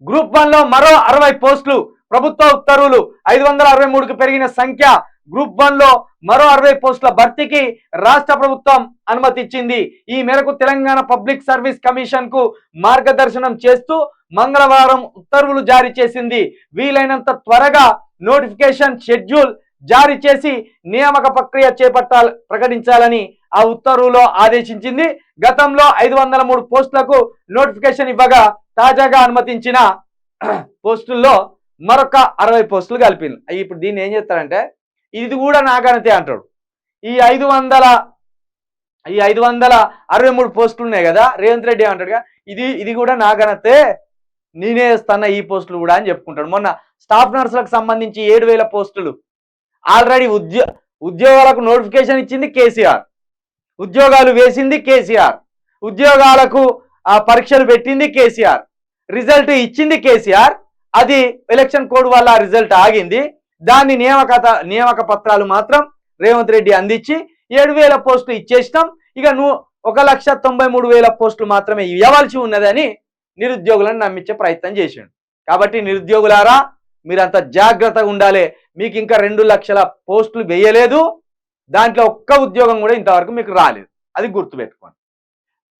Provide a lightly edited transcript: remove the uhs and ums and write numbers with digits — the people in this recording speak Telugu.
గ్రూప్ 1 లో మరో 60 పోస్టులు. ప్రభుత్వ ఉత్తర్వులు 563కు పెరిగిన సంఖ్య. గ్రూప్ 1 లో మరో 60 పోస్టుల భర్తీకి రాష్ట్ర ప్రభుత్వం అనుమతి ఇచ్చింది. ఈ మేరకు తెలంగాణ పబ్లిక్ సర్వీస్ కమిషన్ కు మార్గదర్శనం చేస్తూ మంగళవారం ఉత్తర్వులు జారీ చేసింది. వీలైనంత త్వరగా నోటిఫికేషన్ షెడ్యూల్ జారీ చేసి నియామక ప్రక్రియ ప్రకటించాలని ఆ ఉత్తర్వులో ఆదేశించింది. గతంలో 503 పోస్టులకు నోటిఫికేషన్ ఇవ్వగా తాజాగా అనుమతించిన పోస్టుల్లో మరొక 60 పోస్టులు కలిపింది. ఇప్పుడు దీన్ని ఏం చేస్తారంటే ఇది కూడా నాగనతే అంటాడు. ఈ 563 పోస్టులు ఉన్నాయి కదా, రేవంత్ రెడ్డి అంటాడుగా ఇది కూడా నాగనతే, నేనే వేస్తాను ఈ పోస్టులు కూడా అని చెప్పుకుంటాడు. మొన్న స్టాఫ్ నర్సులకు సంబంధించి 7000 పోస్టులు ఆల్రెడీ ఉద్యోగాలకు నోటిఫికేషన్ ఇచ్చింది కేసీఆర్, ఉద్యోగాలు వేసింది కేసీఆర్, ఉద్యోగాలకు పరీక్షలు పెట్టింది కేసీఆర్, రిజల్ట్ ఇచ్చింది కేసీఆర్. అది ఎలక్షన్ కోడ్ వల్ల రిజల్ట్ ఆగింది. దాన్ని నియామక పత్రాలు మాత్రం రేవంత్ రెడ్డి అందించి 7000 పోస్టులు ఇచ్చేసినాం, ఇక 1,93,000 పోస్టులు మాత్రమే ఇవ్వవలసి ఉన్నదని నిరుద్యోగులను నమ్మించే ప్రయత్నం చేసిండు. కాబట్టి నిరుద్యోగులారా మీరంతా జాగ్రత్తగా ఉండాలి. మీకు ఇంకా 2 లక్షల పోస్టులు వేయలేదు, దాంట్లో ఒక్క ఉద్యోగం కూడా ఇంతవరకు మీకు రాలేదు, అది గుర్తుపెట్టుకోండి.